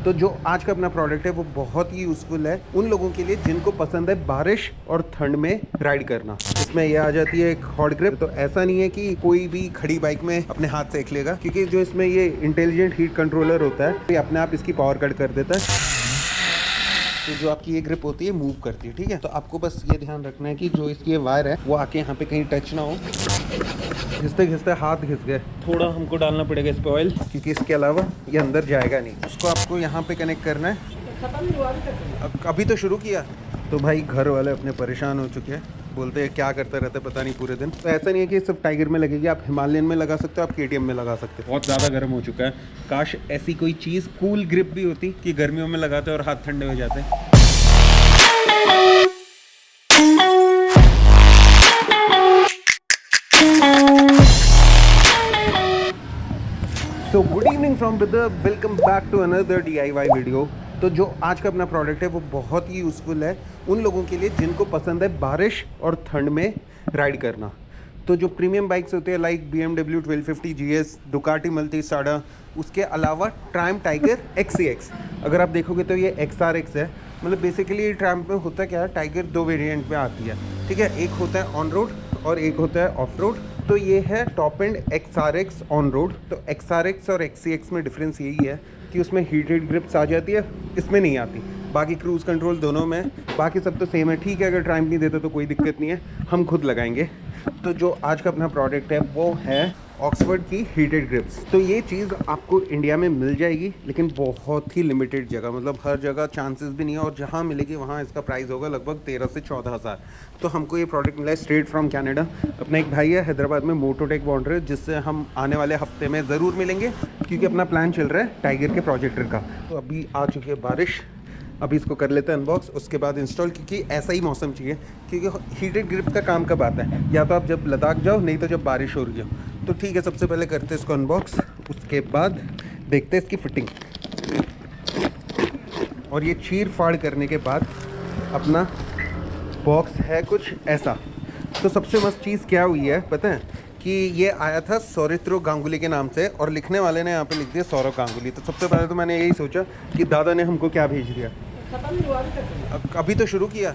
तो जो आज का अपना प्रोडक्ट है वो बहुत ही यूज़फुल है उन लोगों के लिए जिनको पसंद है बारिश और ठंड में राइड करना। इसमें ये आ जाती है एक हॉट ग्रिप। तो ऐसा नहीं है कि कोई भी खड़ी बाइक में अपने हाथ सेक लेगा, क्योंकि जो इसमें ये इंटेलिजेंट हीट कंट्रोलर होता है ये अपने आप इसकी पावर कट कर देता है। तो जो आपकी ये ग्रिप होती है मूव करती है, ठीक है। तो आपको बस ये ध्यान रखना है कि जो इसकी वायर है वो आके यहाँ पे कहीं टच ना हो। घिसते घिसते हाथ घिस गए, थोड़ा हमको डालना पड़ेगा इस पे ऑयल, क्योंकि इसके अलावा ये अंदर जाएगा नहीं। उसको आपको यहाँ पे कनेक्ट करना है। अभी तो शुरू किया। तो भाई घर वाले अपने परेशान हो चुके हैं, बोलते हैं क्या करते रहते पता नहीं पूरे दिन। तो ऐसा नहीं है कि सब टाइगर में लगेगी, आप हिमालयन में लगा सकते हो, आप KTM में लगा सकते हो। बहुत ज़्यादा गर्म हो चुका है, काश ऐसी कोई चीज़ कूल ग्रिप भी होती कि गर्मियों में लगाते और हाथ ठंडे हो जाते। So good evening from brother, welcome back to another DIY video. तो जो आज का अपना प्रोडक्ट है वो बहुत ही यूज़फुल है उन लोगों के लिए जिनको पसंद है बारिश और ठंड में राइड करना। तो जो प्रीमियम बाइक्स होते हैं like BMW 1250 GS, Ducati Multistrada, उसके अलावा ट्रायम्फ टाइगर XCX, अगर आप देखोगे तो ये XRX है। मतलब बेसिकली ट्रायम्फ में होता क्या है, टाइगर दो वेरिएंट में आती है, ठीक है। एक होता है ऑन रोड और एक होता है ऑफ रोड। तो ये है top and XRX on road. तो XRX और XCX में डिफरेंस यही है कि उसमें हीटेड ग्रिप्स आ जाती है, इसमें नहीं आती। बाकी क्रूज़ कंट्रोल दोनों में, बाकी सब तो सेम है, ठीक है। अगर ट्रायम्फ नहीं देते तो कोई दिक्कत नहीं है, हम खुद लगाएंगे। तो जो आज का अपना प्रोडक्ट है वो है ऑक्सफोर्ड की हीटेड ग्रिप्स। तो ये चीज़ आपको इंडिया में मिल जाएगी, लेकिन बहुत ही लिमिटेड जगह, मतलब हर जगह चांसेस भी नहीं है। और जहाँ मिलेगी वहाँ इसका प्राइस होगा लगभग 13 से 14 हज़ार। तो हमको ये प्रोडक्ट मिला है स्ट्रेट फ्रॉम कनाडा। अपना एक भाई है हैदराबाद में, मोटोटेक बाउंड्री, जिससे हम आने वाले हफ्ते में ज़रूर मिलेंगे, क्योंकि अपना प्लान चल रहा है टाइगर के प्रोजेक्टर का। तो अभी आ चुकी है बारिश, अभी इसको कर लेते हैं अनबॉक्स, उसके बाद इंस्टॉल, क्योंकि ऐसा ही मौसम चाहिए। क्योंकि हीटेड ग्रिप का काम कब आता है, या तो आप जब लद्दाख जाओ, नहीं तो जब बारिश हो रही हो। तो ठीक है, सबसे पहले करते हैं इसको अनबॉक्स, उसके बाद देखते हैं इसकी फिटिंग। और ये चीर फाड़ करने के बाद अपना बॉक्स है कुछ ऐसा। तो सबसे मस्त चीज़ क्या हुई है पता है, कि ये आया था सौरित्रो गांगुली के नाम से, और लिखने वाले ने यहाँ पे लिख दिया सौरव गांगुली। तो सबसे पहले तो मैंने यही सोचा कि दादा ने हमको क्या भेज दिया। अभी तो शुरू किया।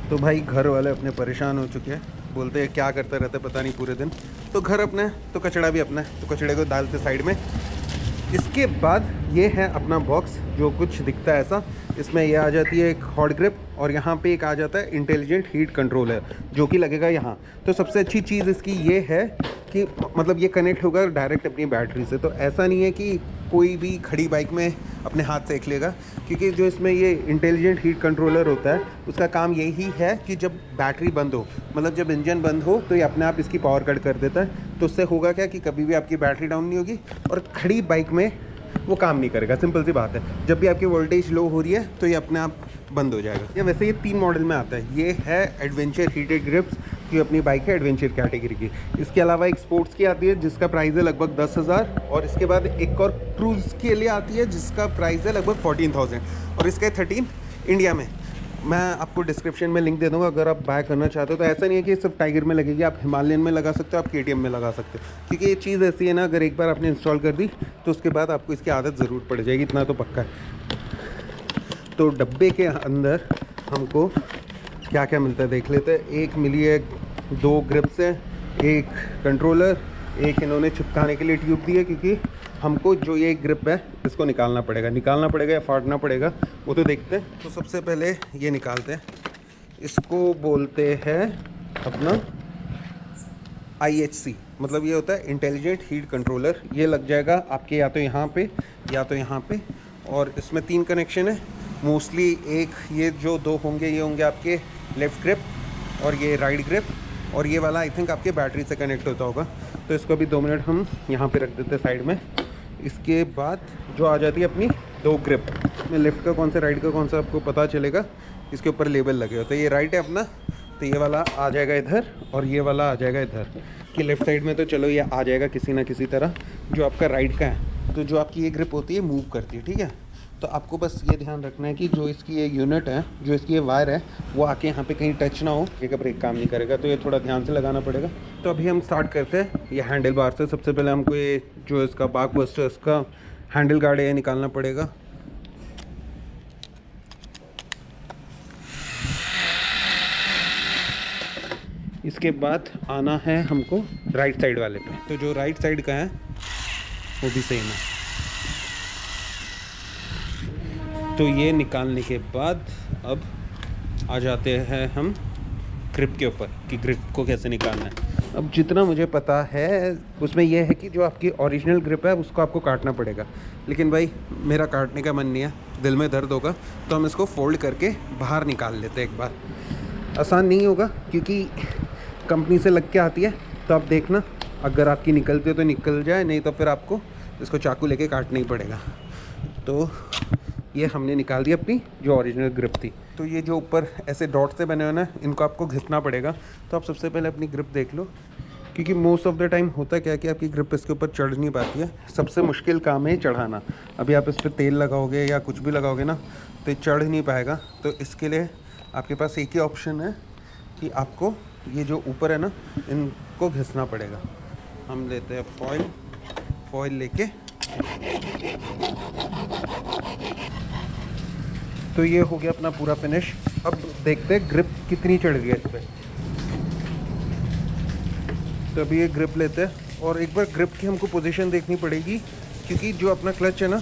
तो भाई घर वाले अपने परेशान हो चुके हैं, बोलते हैं क्या करते रहते पता नहीं पूरे दिन। तो घर अपना है तो कचड़ा भी अपना है, तो कचड़े को डालते साइड में। इसके बाद ये है अपना बॉक्स, जो कुछ दिखता है ऐसा। इसमें ये आ जाती है एक हॉट ग्रिप, और यहाँ पे एक आ जाता है इंटेलिजेंट हीट कंट्रोलर, जो कि लगेगा यहाँ। तो सबसे अच्छी चीज़ इसकी ये है कि मतलब ये कनेक्ट होगा डायरेक्ट अपनी बैटरी से। तो ऐसा नहीं है कि कोई भी खड़ी बाइक में अपने हाथ सेक लेगा, क्योंकि जो इसमें ये इंटेलिजेंट हीट कंट्रोलर होता है उसका काम यही है कि जब बैटरी बंद हो, मतलब जब इंजन बंद हो, तो ये अपने आप इसकी पावर कट कर देता है। तो उससे होगा क्या कि कभी भी आपकी बैटरी डाउन नहीं होगी, और खड़ी बाइक में वो काम नहीं करेगा। सिंपल सी बात है, जब भी आपकी वोल्टेज लो हो रही है तो ये अपने आप बंद हो जाएगा। ये वैसे ये 3 मॉडल में आता है। ये है एडवेंचर हीटेड ग्रिप्स, की अपनी बाइक है एडवेंचर कैटेगरी की। इसके अलावा एक स्पोर्ट्स की आती है जिसका प्राइस है लगभग 10,000, और इसके बाद एक और क्रूज़ के लिए आती है जिसका प्राइस है लगभग 14,000, और इसका 13 इंडिया में। मैं आपको डिस्क्रिप्शन में लिंक दे दूंगा अगर आप बाय करना चाहते हो। तो ऐसा नहीं है कि सब टाइगर में लगेगी, आप हिमालयन में लगा सकते हो, आप KTM में लगा सकते हो। क्योंकि ये चीज़ ऐसी है ना, अगर एक बार आपने इंस्टॉल कर दी तो उसके बाद आपको इसकी आदत ज़रूर पड़ जाएगी, इतना तो पक्का है। तो डब्बे के अंदर हमको क्या क्या मिलता है देख लेते हैं। एक मिली है 2 ग्रिप्स है, एक कंट्रोलर, एक इन्होंने चिपकाने के लिए ट्यूब दी है, क्योंकि हमको जो ये ग्रिप है इसको निकालना पड़ेगा या फाड़ना पड़ेगा, वो तो देखते हैं। तो सबसे पहले ये निकालते हैं, इसको बोलते हैं अपना IHC, मतलब ये होता है इंटेलिजेंट हीट कंट्रोलर। ये लग जाएगा आपके या तो यहाँ पे या तो यहाँ पे, और इसमें 3 कनेक्शन है मोस्टली। एक ये जो 2 होंगे ये होंगे आपके लेफ़्ट ग्रिप, और ये राइट ग्रिप, और ये वाला आई थिंक आपके बैटरी से कनेक्ट होता होगा। तो इसको अभी 2 मिनट हम यहाँ पे रख देते हैं साइड में। इसके बाद जो आ जाती है अपनी 2 ग्रिप में, लेफ़्ट का कौन सा राइट का कौन सा आपको पता चलेगा, इसके ऊपर लेबल लगे होते हैं। ये राइट है अपना, तो ये वाला आ जाएगा इधर, और ये वाला आ जाएगा इधर कि लेफ़्ट साइड में। तो चलो ये आ जाएगा किसी ना किसी तरह, जो आपका राइट का है। तो जो आपकी ये ग्रिप होती है मूव करती है, ठीक है। तो आपको बस ये ध्यान रखना है कि जो इसकी ये यूनिट है, जो इसकी ये वायर है, वो आके यहाँ पे कहीं टच ना हो, एक ब्रेक काम नहीं करेगा। तो ये थोड़ा ध्यान से लगाना पड़ेगा। तो अभी हम स्टार्ट करते हैं ये हैंडल बार से। सबसे पहले हमको ये जो इसका बाक बस्टर, इसका हैंडल गार्ड है, ये निकालना पड़ेगा। इसके बाद आना है हमको राइट साइड वाले पे। तो जो राइट साइड का है वो भी सेम है। तो ये निकालने के बाद अब आ जाते हैं हम ग्रिप के ऊपर कि ग्रिप को कैसे निकालना है। अब जितना मुझे पता है उसमें यह है कि जो आपकी ओरिजिनल ग्रिप है उसको आपको काटना पड़ेगा, लेकिन भाई मेरा काटने का मन नहीं है, दिल में दर्द होगा, तो हम इसको फोल्ड करके बाहर निकाल लेते हैं एक बार। आसान नहीं होगा क्योंकि कंपनी से लग के आती है, तो आप देखना अगर आपकी निकलती है तो निकल जाए, नहीं तो फिर आपको इसको चाकू लेके काटना ही पड़ेगा। तो ये हमने निकाल दी अपनी जो ओरिजिनल ग्रिप थी। तो ये जो ऊपर ऐसे डॉट से बने हुए ना, इनको आपको घिसना पड़ेगा। तो आप सबसे पहले अपनी ग्रिप देख लो, क्योंकि मोस्ट ऑफ द टाइम होता क्या है कि आपकी ग्रिप इसके ऊपर चढ़ नहीं पाती है। सबसे मुश्किल काम है चढ़ाना। अभी आप इस पर तेल लगाओगे या कुछ भी लगाओगे ना तो ये चढ़ नहीं पाएगा। तो इसके लिए आपके पास एक ही ऑप्शन है कि आपको ये जो ऊपर है ना इनको घिसना पड़ेगा। हम लेते हैं फॉइल लेके, तो ये हो गया अपना पूरा फिनिश। अब देखते हैं ग्रिप कितनी चढ़ गई है इस पर। तो अभी ये ग्रिप लेते हैं और एक बार ग्रिप की हमको पोजीशन देखनी पड़ेगी, क्योंकि जो अपना क्लच है ना,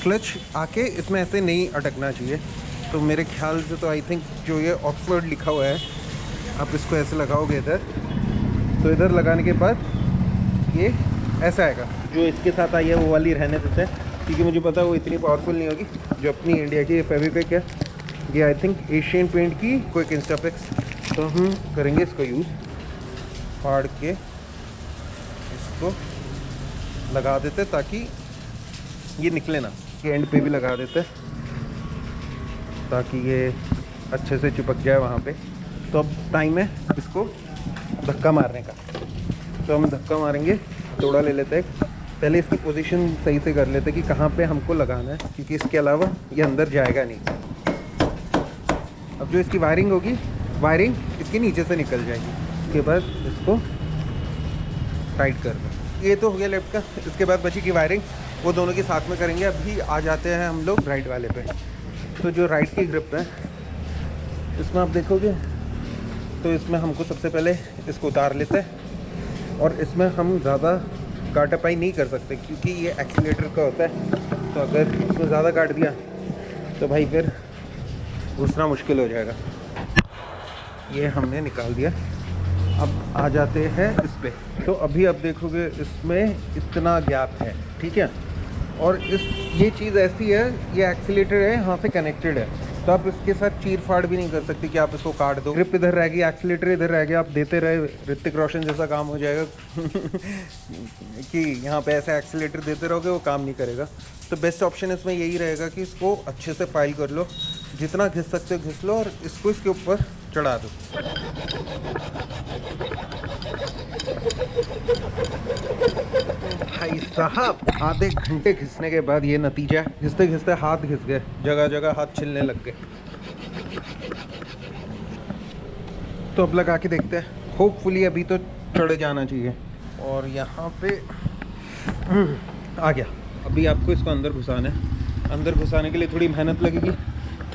क्लच आके इसमें ऐसे नहीं अटकना चाहिए। तो मेरे ख्याल से तो आई थिंक जो ये ऑक्सफोर्ड लिखा हुआ है, आप इसको ऐसे लगाओगे इधर, तो इधर लगाने के बाद ये ऐसा आएगा। जो इसके साथ आई है वो वाली रहने देते हैं, क्योंकि मुझे पता है वो इतनी पावरफुल नहीं होगी। जो अपनी इंडिया की फेविक्विक है, ये आई थिंक एशियन पेंट की क्विक इंस्टाफिक्स। तो हम करेंगे इसको यूज़, फाड़ के इसको लगा देते ताकि ये निकले ना। ये एंड पे भी लगा देते ताकि ये अच्छे से चिपक जाए वहाँ पे। तो अब टाइम है इसको धक्का मारने का। तो हम धक्का मारेंगे, थोड़ा ले लेते हैं। पहले इसकी पोजीशन सही से कर लेते कि कहाँ पे हमको लगाना है, क्योंकि इसके अलावा ये अंदर जाएगा नहीं। अब जो इसकी वायरिंग होगी, वायरिंग इसके नीचे से निकल जाएगी। इसके बाद इसको टाइट कर दो। ये तो हो गया लेफ्ट का। इसके बाद बची की वायरिंग वो दोनों के साथ में करेंगे। अभी आ जाते हैं हम लोग राइट वाले पे। तो जो राइट की ग्रिप है इसमें आप देखोगे तो इसमें हमको सबसे पहले इसको उतार लेते हैं, और इसमें हम ज़्यादा काटापाई नहीं कर सकते क्योंकि ये एक्सीलेटर का होता है। तो अगर इसमें ज़्यादा काट दिया तो भाई फिर घुसना मुश्किल हो जाएगा। ये हमने निकाल दिया। अब आ जाते हैं इस पे। तो अभी आप देखोगे इसमें इतना गैप है, ठीक है। और ये चीज़ ऐसी है, ये एक्सीलेटर है यहाँ से कनेक्टेड है, तो आप इसके साथ चीर फाड़ भी नहीं कर सकते कि आप इसको काट दो। ग्रिप इधर रहेगी, एक्सीलेटर इधर रह गया, आप देते रहे, ऋतिक रोशन जैसा काम हो जाएगा कि यहाँ पे ऐसे एक्सीलेटर देते रहोगे, वो काम नहीं करेगा। तो बेस्ट ऑप्शन इसमें यही रहेगा कि इसको अच्छे से फाइल कर लो, जितना घिस सकते हो घिस लो, और इसको इसके ऊपर चढ़ा दो। भाई साहब, आधे घंटे घिसने के बाद ये नतीजा है। घिसते घिसते हाथ घिस गए, जगह जगह हाथ छिलने लग गए। तो अब लगा के देखते हैं, होपफुली अभी तो चढ़ जाना चाहिए। और यहाँ पे आ गया। अभी आपको इसको अंदर घुसाना है। अंदर घुसाने के लिए थोड़ी मेहनत लगेगी,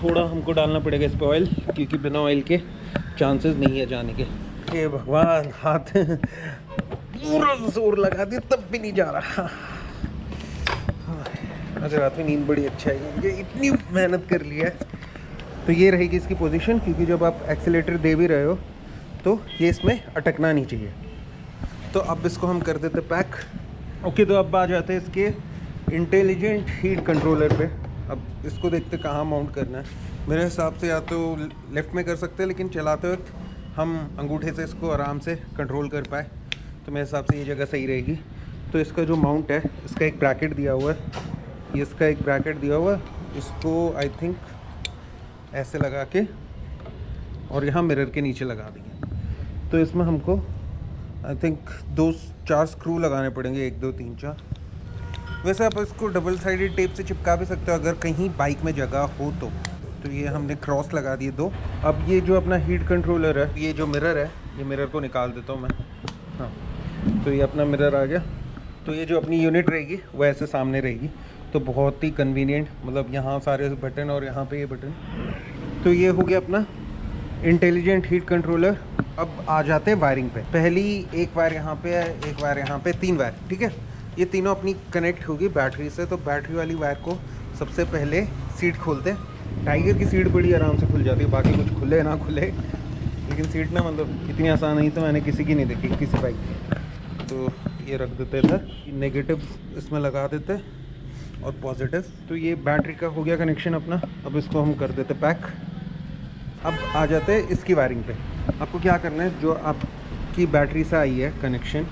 थोड़ा हमको डालना पड़ेगा इस पर ऑयल, क्योंकि बिना ऑयल के चांसेस नहीं है जाने के। हे भगवान, हाथ पूरा जोर लगा दिया तब भी नहीं जा रहा। आज रात में नींद बड़ी अच्छा है, ये इतनी मेहनत कर लिया है। तो ये रहेगी इसकी पोजीशन, क्योंकि जब आप एक्सीलेटर दे भी रहे हो तो ये इसमें अटकना नहीं चाहिए। तो अब इसको हम कर देते पैक। ओके, तो अब आ जाते हैं इसके इंटेलिजेंट हीट कंट्रोलर पे। अब इसको देखते कहाँ माउंट करना है। मेरे हिसाब से या तो लेफ़्ट में कर सकते हैं, लेकिन चलाते वक्त हम अंगूठे से इसको आराम से कंट्रोल कर पाए, तो मेरे हिसाब से ये जगह सही रहेगी। तो इसका जो माउंट है, इसका एक ब्रैकेट दिया हुआ है, ये इसका एक ब्रैकेट दिया हुआ है। इसको आई थिंक ऐसे लगा के और यहाँ मिरर के नीचे लगा देंगे। तो इसमें हमको आई थिंक 2-4 स्क्रू लगाने पड़ेंगे, 1 2 3 4। वैसे आप इसको डबल साइडेड टेप से चिपका भी सकते हो अगर कहीं बाइक में जगह हो तो। तो ये हमने क्रॉस लगा दिए 2। अब ये जो अपना हीट कंट्रोलर है, ये जो मिरर है, ये मिरर को निकाल देता हूँ मैं। हाँ, तो ये अपना मिरर आ गया। तो ये जो अपनी यूनिट रहेगी वो ऐसे सामने रहेगी, तो बहुत ही कन्वीनियंट, मतलब यहाँ सारे बटन और यहाँ पे ये बटन। तो ये हो गया अपना इंटेलिजेंट हीट कंट्रोलर। अब आ जाते हैं वायरिंग पे। पहली एक वायर यहाँ पे है, एक वायर यहाँ पे, 3 वायर, ठीक है। ये तीनों अपनी कनेक्ट होगी बैटरी से। तो बैटरी वाली वायर को सबसे पहले सीट खोलते हैं। टाइगर की सीट बड़ी आराम से खुल जाती है, बाकी कुछ खुले ना खुले, लेकिन सीट ना मतलब इतनी आसान नहीं तो मैंने किसी की नहीं देखी, किसी बाइक की। तो ये रख देते इधर, नेगेटिव इसमें लगा देते और पॉजिटिव। तो ये बैटरी का हो गया कनेक्शन अपना। अब इसको हम कर देते पैक। अब आ जाते हैं इसकी वायरिंग पे। आपको क्या करना है, जो आपकी बैटरी से आई है कनेक्शन,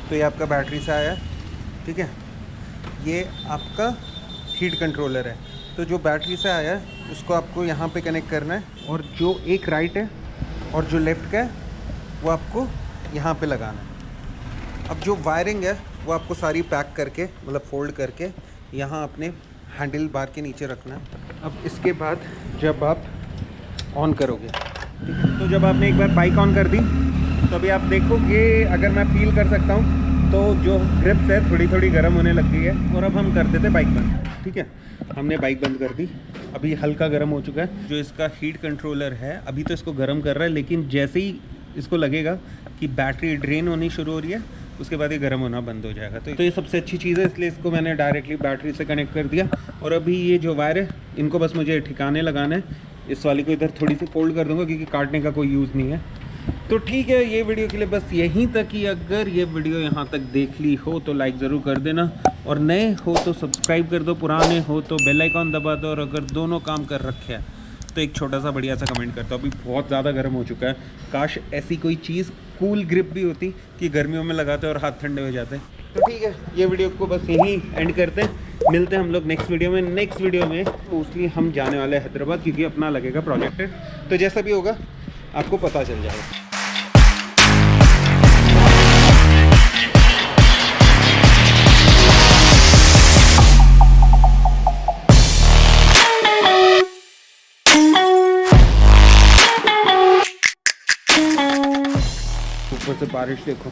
तो ये आपका बैटरी से आया, ठीक है। ये आपका हीट कंट्रोलर है, तो जो बैटरी से आया है उसको आपको यहाँ पे कनेक्ट करना है, और जो एक राइट है और जो लेफ़्ट का है वो आपको यहाँ पे लगाना है। अब जो वायरिंग है वो आपको सारी पैक करके, मतलब फोल्ड करके यहाँ अपने हैंडल बार के नीचे रखना है। अब इसके बाद जब आप ऑन करोगे, ठीक है, तो जब आपने एक बार बाइक ऑन कर दी तो अभी आप देखोगे, अगर मैं फील कर सकता हूँ तो जो ग्रिप्स है थोड़ी थोड़ी गर्म होने लग गई है। और अब हम कर देते बाइक बंद, ठीक है। हमने बाइक बंद कर दी, अभी हल्का गर्म हो चुका है। जो इसका हीट कंट्रोलर है अभी तो इसको गर्म कर रहा है, लेकिन जैसे ही इसको लगेगा कि बैटरी ड्रेन होनी शुरू हो रही है उसके बाद ये गर्म होना बंद हो जाएगा। तो ये सबसे अच्छी चीज़ है, इसलिए इसको मैंने डायरेक्टली बैटरी से कनेक्ट कर दिया। और अभी ये जो वायर है इनको बस मुझे ठिकाने लगाना है। इस वाली को इधर थोड़ी सी फोल्ड कर दूंगा क्योंकि काटने का कोई यूज़ नहीं है। तो ठीक है, ये वीडियो के लिए बस यहीं तक ही। अगर ये वीडियो यहाँ तक देख ली हो तो लाइक ज़रूर कर देना, और नए हो तो सब्सक्राइब कर दो, पुराने हो तो बेल आइकॉन दबा दो, और अगर दोनों काम कर रखे हैं तो एक छोटा सा बढ़िया सा कमेंट करता हूँ। अभी बहुत ज़्यादा गर्म हो चुका है, काश ऐसी कोई चीज़ कूल ग्रिप भी होती कि गर्मियों में लगाते और हाथ ठंडे हो जाते। तो ठीक है, ये वीडियो को बस यहीं एंड करते हैं। मिलते हैं हम लोग नेक्स्ट वीडियो में। नेक्स्ट वीडियो में मोस्टली हम जाने वाले हैं हैदराबाद, क्योंकि अपना लगेगा प्रोजेक्ट है। तो जैसा भी होगा आपको पता चल जाएगा। ऊपर से बारिश देखो।